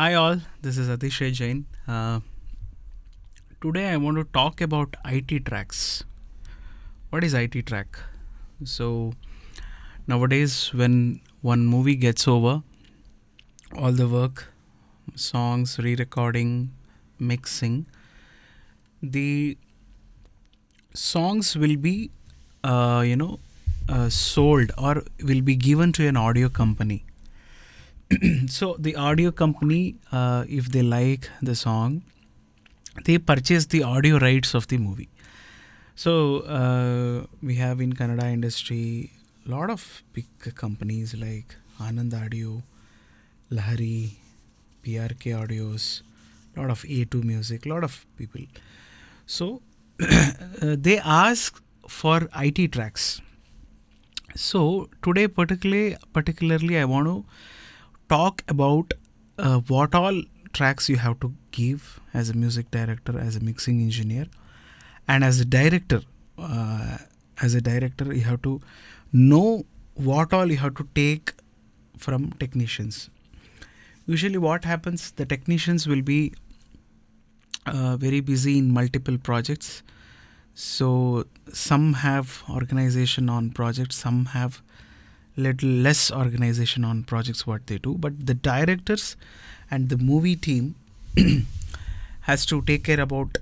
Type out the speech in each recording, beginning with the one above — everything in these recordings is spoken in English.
Hi all, this is Atishay Jain. Today I want to talk about IT tracks. What is IT track? So nowadays when one movie gets over, all the work, songs, re-recording, mixing, the songs will be, sold or will be given to an audio company. So the audio company, if they like the song, they purchase the audio rights of the movie. So we have in Kannada industry a lot of big companies like Anand Audio, Lahari, PRK Audios, a lot of A2 Music, a lot of people. So they ask for IT tracks. So today particularly I want to talk about what all tracks you have to give as a music director, as a mixing engineer, and as a director. You have to know what all you have to take from technicians. Usually what happens, the technicians will be very busy in multiple projects. So some have organization on projects, some have little less organization on projects what they do, but the directors and the movie team has to take care about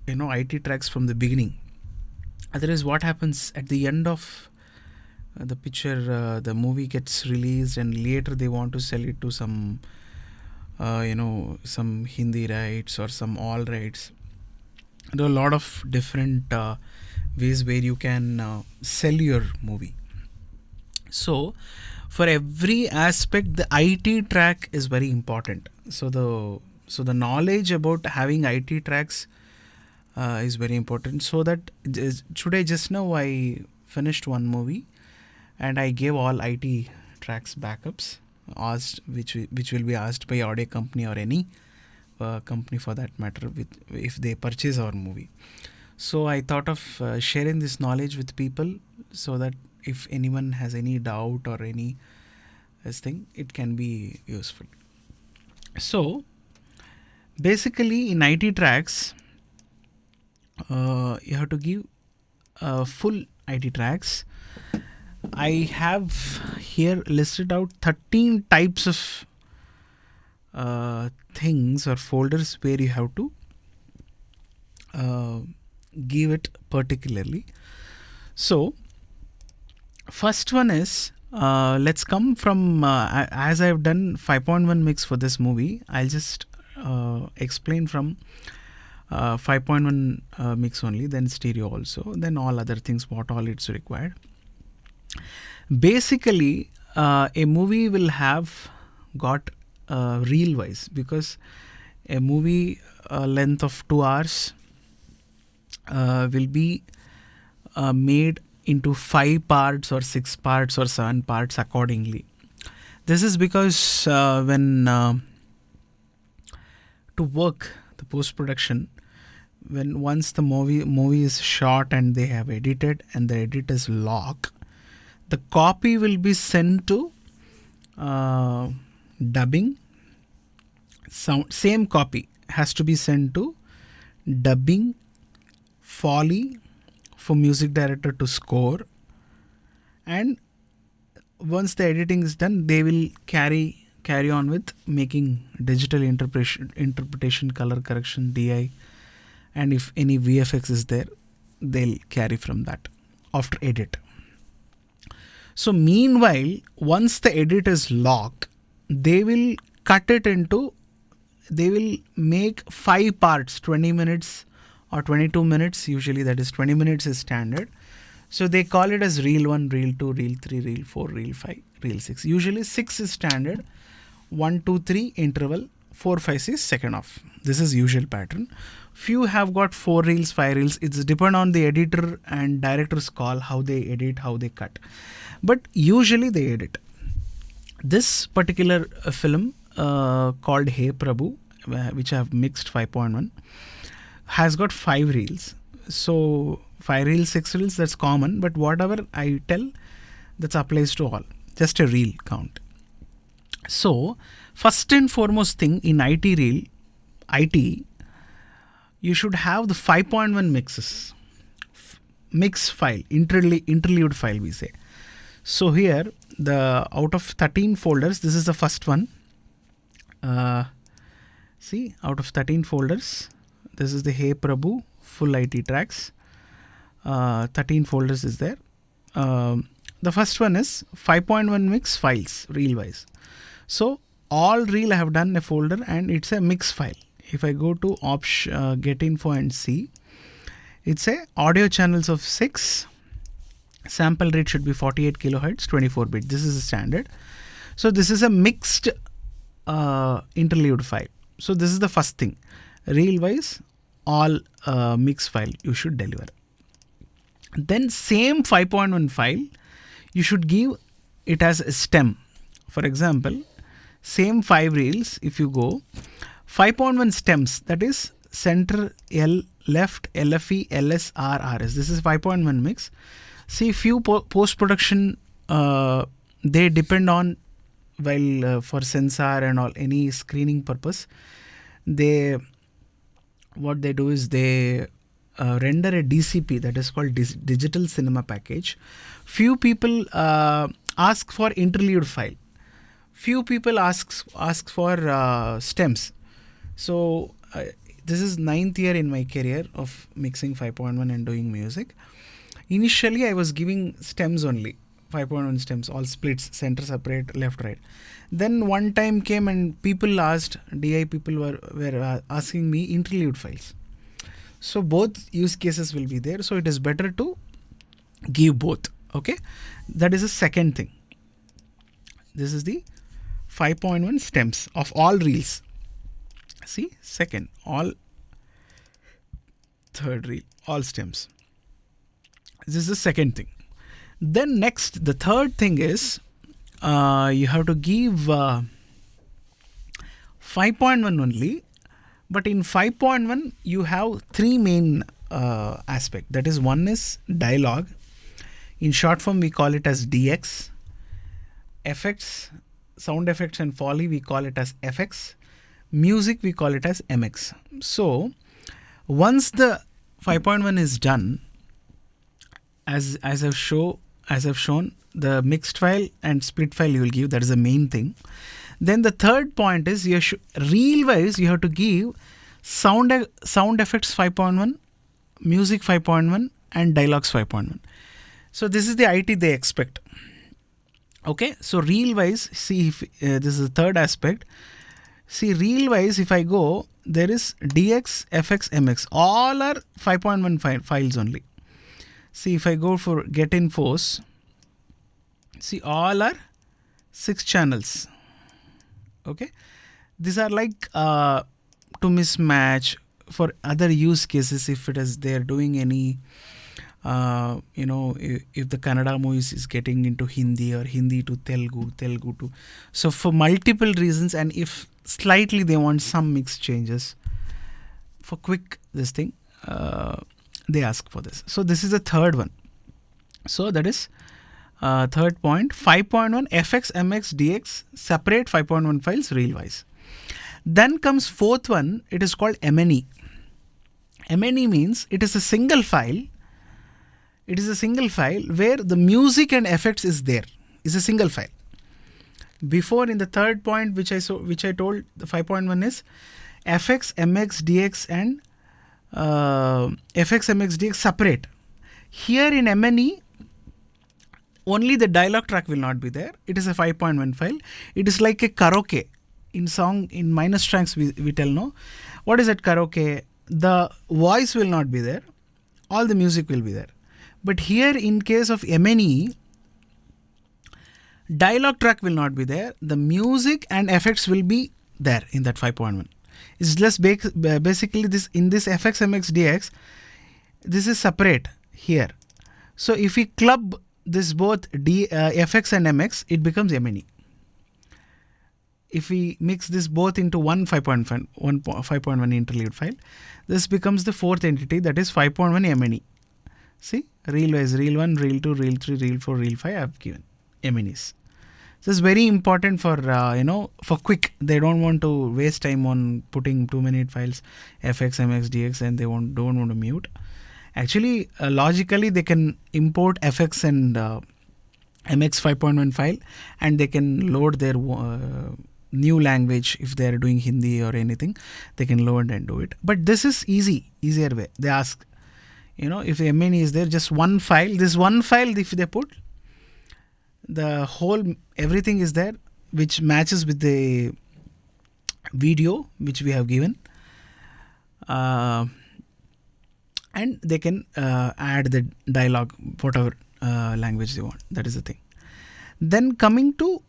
IT tracks from the beginning. Otherwise what happens at the end of the picture, the movie gets released and later they want to sell it to some some Hindi rights or some all rights. There are a lot of different ways where you can sell your movie. So for every aspect, the IT track is very important. So the knowledge about having IT tracks is very important. So that today just now I finished one movie and I gave all IT tracks backups asked, which will be asked by audio company or any company for that matter, if they purchase our movie. So I thought of sharing this knowledge with people so that if anyone has any doubt or any this thing, it can be useful. So basically in IT tracks, you have to give full IT tracks. I have here listed out 13 types of things or folders where you have to give it particularly. So first one is let's come from as I've done 5.1 mix for this movie, I'll just explain from 5.1 mix only, then stereo also, then all other things what all it's required. Basically a movie will have got reel wise, because a movie length of 2 hours will be made into 5 parts or 6 parts or 7 parts accordingly. This is because when to work the post production, when once the movie is shot and they have edited and the edit is locked, the copy will be sent to dubbing. Same copy has to be sent to dubbing, Foley for music director to score, and once the editing is done, they will carry on with making digital interpretation, color correction, DI, and if any VFX is there, they'll carry from that after edit. So meanwhile, once the edit is locked, they will cut it into, they will make 5 parts, 20 minutes or 22 minutes. Usually that is 20 minutes is standard. So they call it as reel 1, reel 2, reel 3, reel 4, reel 5, reel 6. Usually 6 is standard, 1, 2, 3 interval, 4, 5, 6 second off. This is usual pattern. Few have got 4 reels, 5 reels. It's depend on the editor and director's call, how they edit, how they cut. But usually they edit. This particular film called Hey Prabhu, which I have mixed 5.1, has got 5 reels. So 5 reels, 6 reels, that's common. But whatever I tell, that applies to all. Just a reel count. So First and foremost thing in IT, you should have the 5.1 mixes, mix file, interlude file we say. So here, the out of 13 folders, this is the first one. See, out of 13 folders, this is the Hey Prabhu full IT tracks. 13 folders is there. The first one is 5.1 mix files, reel wise. So all reel I have done a folder and it's a mix file. If I go to get info and see, it's a audio channels of 6. Sample rate should be 48 kilohertz, 24 bit. This is the standard. So this is a mixed interlude file. So this is the first thing. Reel wise, all mix file you should deliver. Then same 5.1 file, you should give it as a stem. For example, same 5 reels, if you go, 5.1 stems, that is center, L, left, LFE, LS, RS. This is 5.1 mix. See, few post-production, they depend on, while for sensor and all, any screening purpose, what they do is they render a DCP, that is called digital cinema package. Few people ask for interlude file. Few people ask for stems. So this is 9th year in my career of mixing 5.1 and doing music. Initially I was giving stems only, 5.1 stems, all splits, center, separate, left, right. Then one time came and people asked, DI people were asking me interlude files. So both use cases will be there. So it is better to give both. Okay. That is the second thing. This is the 5.1 stems of all reels. See, second, all, third reel, all stems. This is the second thing. Then next, the third thing is you have to give 5.1 only, but in 5.1 you have 3 main aspect. That is, one is dialogue. In short form we call it as DX. Effects, sound effects and foley we call it as FX. Music we call it as MX. So once the 5.1 is done, as I've shown, the mixed file and split file you will give, that is the main thing. Then the third point is reel wise you have to give sound effects 5.1, music 5.1 and dialogues 5.1. So this is the IT they expect. Okay, so reel wise, see if this is the third aspect. See, reel wise, if I go, there is DX, FX, MX, all are 5.1 files only. See, if I go for get infos, see, all are 6 channels. Okay, these are like to mismatch for other use cases. If it is they're doing any if the Kannada movies is getting into Hindi or Hindi to Telugu to, so for multiple reasons, and if slightly they want some mix changes for quick this thing, they ask for this. So this is the third one. So that is third point, 5.1 FX, MX, DX, separate 5.1 files reel wise. Then comes fourth one, it is called MNE. MNE means it is a single file. It is a single file where the music and effects is there. Is a single file. Before, in the third point which I told, the 5.1 is FX, MX, DX and FX, MX, DX separate. Here in MNE, only the dialogue track will not be there. It is a 5.1 file. It is like a karaoke. In minus tracks we tell no. What is that karaoke? The voice will not be there. All the music will be there. But here in case of MNE, dialogue track will not be there. The music and effects will be there in that 5.1. It's just basically this in this FX, MX, DX, this is separate here. So if we club this both FX and MX, it becomes MNE. If we mix this both into one 5.1 interlude file, this becomes the fourth entity, that is 5.1 MNE. See, reel wise, reel 1, reel 2, reel 3, reel 4, reel 5 I have given MNEs. So it's very important for for quick. They don't want to waste time on putting 2-minute files, FX, MX, DX, and they don't want to mute. Actually, logically, they can import FX and MX 5.1 file, and they can load their new language. If they are doing Hindi or anything, they can load and do it. But this is easier way. They ask, if the MNE is there, just one file. This one file, if they put, the whole everything is there, which matches with the video which we have given, and they can add the dialogue, whatever language they want. That is the thing. Then coming to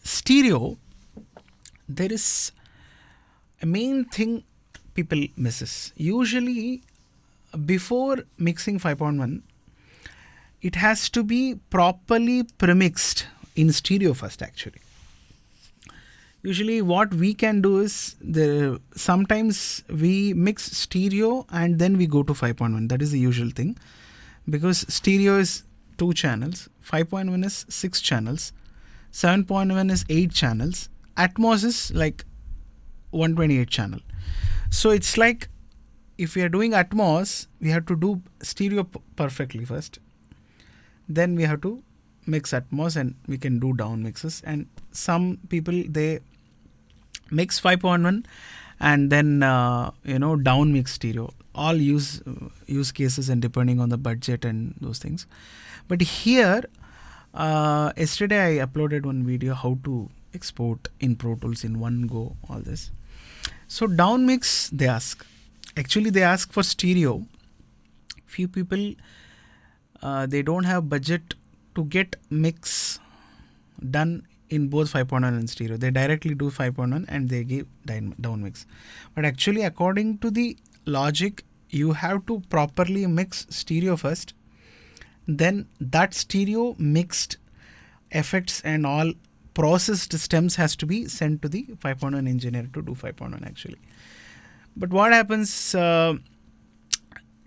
stereo, there is a main thing people misses. Usually before mixing 5.1, it has to be properly premixed in stereo first. Actually, usually what we can do is, sometimes we mix stereo and then we go to 5.1. That is the usual thing, because stereo is 2 channels, 5.1 is 6 channels, 7.1 is 8 channels, Atmos is like 128 channel. So it's like, if we are doing Atmos, we have to do stereo perfectly first. Then we have to mix Atmos, and we can do down mixes. And some people, they mix 5.1 and then down mix stereo. All use cases and depending on the budget and those things. But here, yesterday I uploaded one video how to export in Pro Tools in one go, all this. So down mix, they ask. Actually, they ask for stereo. Few people, they don't have budget to get mix done in both 5.1 and stereo. They directly do 5.1 and they give down mix. But actually, according to the logic, you have to properly mix stereo first. Then that stereo mixed effects and all processed stems has to be sent to the 5.1 engineer to do 5.1 actually. But what happens,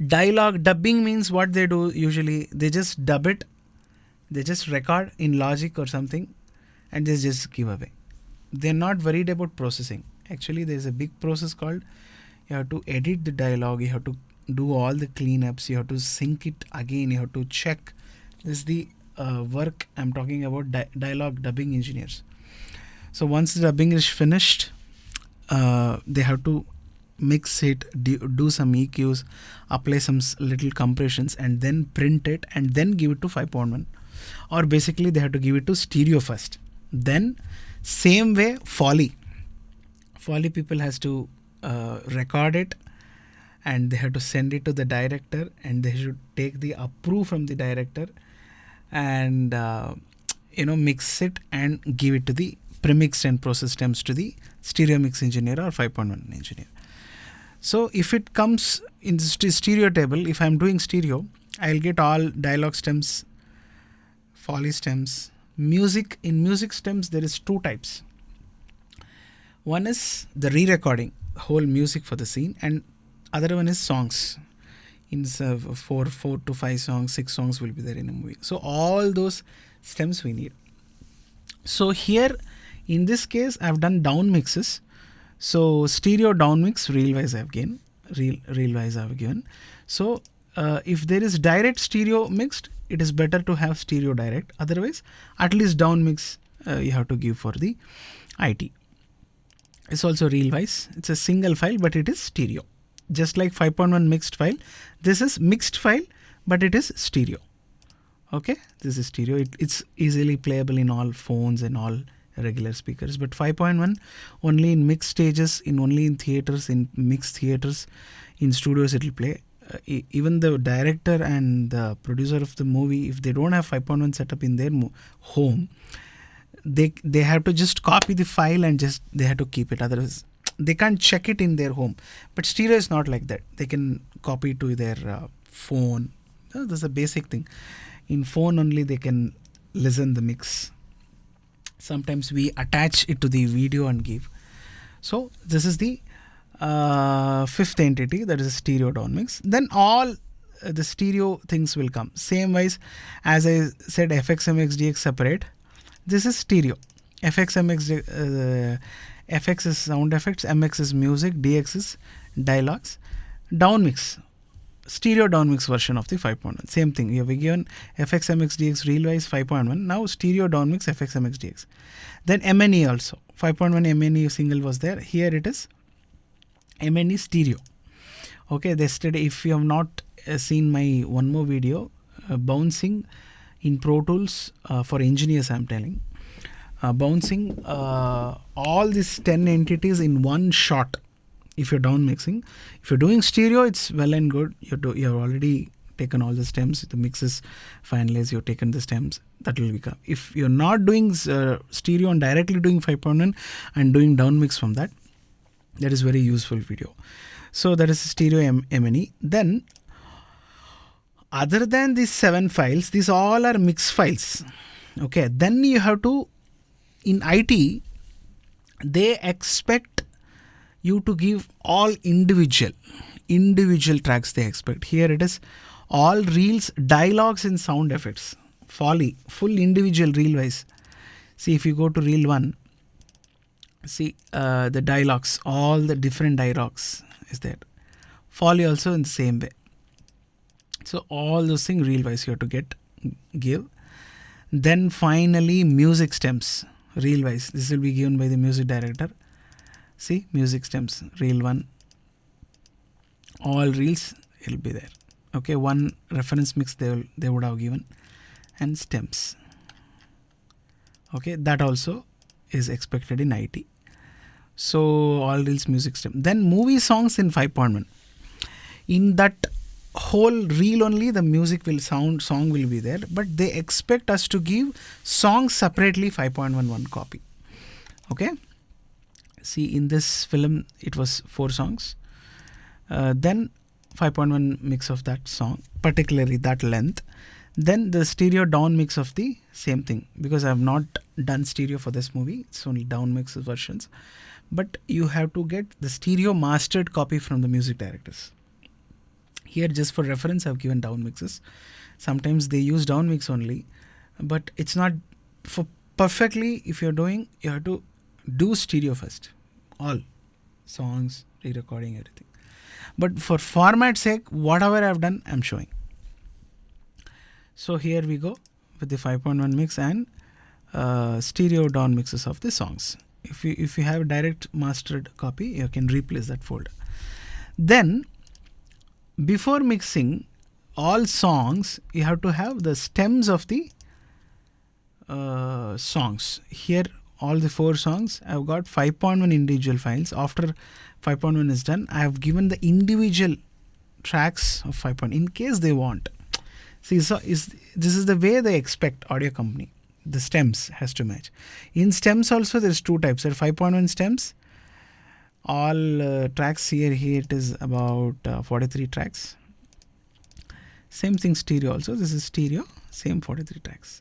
dialogue dubbing means what they do usually, they just dub it, they just record in Logic or something, and they just give away. They're not worried about processing. Actually, there's a big process called, you have to edit the dialogue, you have to do all the cleanups, you have to sync it again, you have to check. This is the work I'm talking about, dialogue dubbing engineers. So once the dubbing is finished, they have to mix it, do some EQs, apply some little compressions, and then print it and then give it to 5.1. Or basically they have to give it to stereo first. Then same way Foley people has to record it, and they have to send it to the director, and they should take the approve from the director and mix it and give it to the premixed and processed stems to the stereo mix engineer or 5.1 engineer. So if it comes in the stereo table, if I'm doing stereo, I'll get all dialogue stems, Foley stems, music. In music stems, there is 2 types. One is the re-recording, whole music for the scene, and other one is songs. In 4 to 5 songs, 6 songs will be there in a movie. So all those stems we need. So here, in this case, I've done down mixes. So stereo down mix, reel wise I've given. Reel wise I've given. So if there is direct stereo mixed, it is better to have stereo direct. Otherwise, at least down mix you have to give for the IT. It's also reel wise. It's a single file, but it is stereo. Just like 5.1 mixed file, this is mixed file, but it is stereo. Okay, this is stereo. It's easily playable in all phones and all regular speakers. But 5.1 only in mixed stages, only in theaters, in mixed theaters, in studios it will play. Even the director and the producer of the movie, if they don't have 5.1 setup in their home, they have to just copy the file and just they have to keep it. Otherwise, they can't check it in their home. But stereo is not like that. They can copy to their phone. That's a basic thing. In phone only they can listen the mix. Sometimes we attach it to the video and give. So this is the 5th entity, that is a stereo down mix. Then all the stereo things will come. Same wise as I said, FX, MX, DX separate. This is stereo. FX, MX, FX is sound effects, MX is music, DX is dialogues. DOWNMIX, stereo DOWNMIX version of the 5.1. Same thing. We have given FX, MX, DX reel-wise 5.1. Now stereo DOWNMIX, FX, MX, DX. Then MNE also. 5.1 MNE single was there. Here it is MNE stereo. Okay, yesterday, if you have not seen my one more video, bouncing in Pro Tools for engineers, I'm telling. Bouncing all these 10 entities in one shot. If you're down mixing, if you're doing stereo, it's well and good. You have already taken all the stems. The mix is finalized. You've taken the stems. That will become. If you're not doing stereo and directly doing 5.1 and doing down mix from that, that is very useful video. So that is stereo MNE. Then other than these 7 files, these all are mix files. Okay. Then you have to, in IT, they expect you to give all individual tracks they expect. Here it is all reels, dialogues and sound effects. Foley, full individual reel wise. See, if you go to reel 1, see the dialogues, all the different dialogues is there. Foley also in the same way. So all those things reel wise you have to give. Then finally music stems, reel wise. This will be given by the music director. See, music stems, reel 1. All reels will be there. Okay, one reference mix they would have given, and stems. Okay, that also is expected in IT. So all reels, music stem. Then movie songs in 5.1. In that whole reel only the music song will be there, but they expect us to give songs separately 5.11 copy. Okay. See, in this film it was 4 songs. Then 5.1 mix of that song, particularly that length. Then the stereo down mix of the same thing, because I have not done stereo for this movie. It's only down mix versions. But you have to get the stereo mastered copy from the music directors. Here, just for reference, I've given down mixes. Sometimes they use down mix only, but it's not for perfectly. If you're doing, you have to do stereo first, all songs, re-recording, everything. But for format sake, whatever I've done, I'm showing. So here we go with the 5.1 mix and stereo down mixes of the songs. If you have a direct mastered copy, you can replace that folder. Then before mixing all songs, you have to have the stems of the songs. Here all the 4 songs, I've got 5.1 individual files. After 5.1 is done, I have given the individual tracks of 5.1 in case they want. See, so this is the way they expect audio company. The stems has to match. In stems also there's 2 types. There are 5.1 stems. All tracks here it is about 43 tracks. Same thing stereo also. This is stereo, same 43 tracks.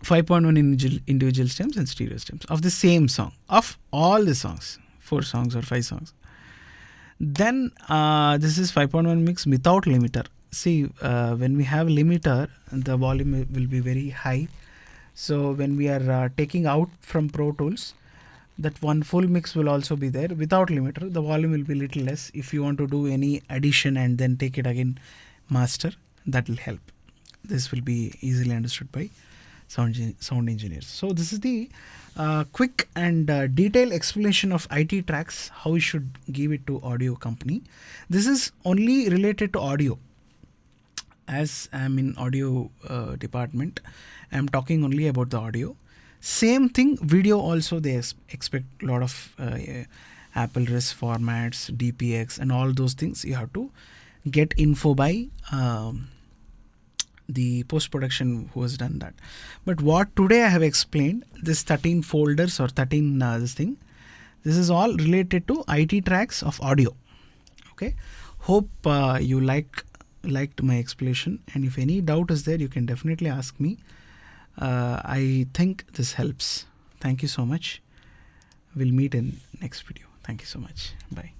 5.1 individual stems and stereo stems of the same song, of all the songs, 4 songs or 5 songs. Then this is 5.1 mix without limiter. See, when we have limiter, the volume will be very high. So when we are taking out from Pro Tools, that one full mix will also be there. Without limiter, the volume will be little less. If you want to do any addition and then take it again master, that will help. This will be easily understood by sound engineers. So this is the quick and detailed explanation of IT tracks, how you should give it to audio company. This is only related to audio. As I'm in audio department, I'm talking only about the audio. Same thing, video also they expect a lot of Apple RIS formats, DPX and all those things. You have to get info by the post-production who has done that. But what today I have explained, this 13 folders or 13 this thing, this is all related to IT tracks of audio. Okay, hope you liked my explanation, and if any doubt is there, you can definitely ask me. I think this helps. Thank you so much. We'll meet in next video. Thank you so much. Bye.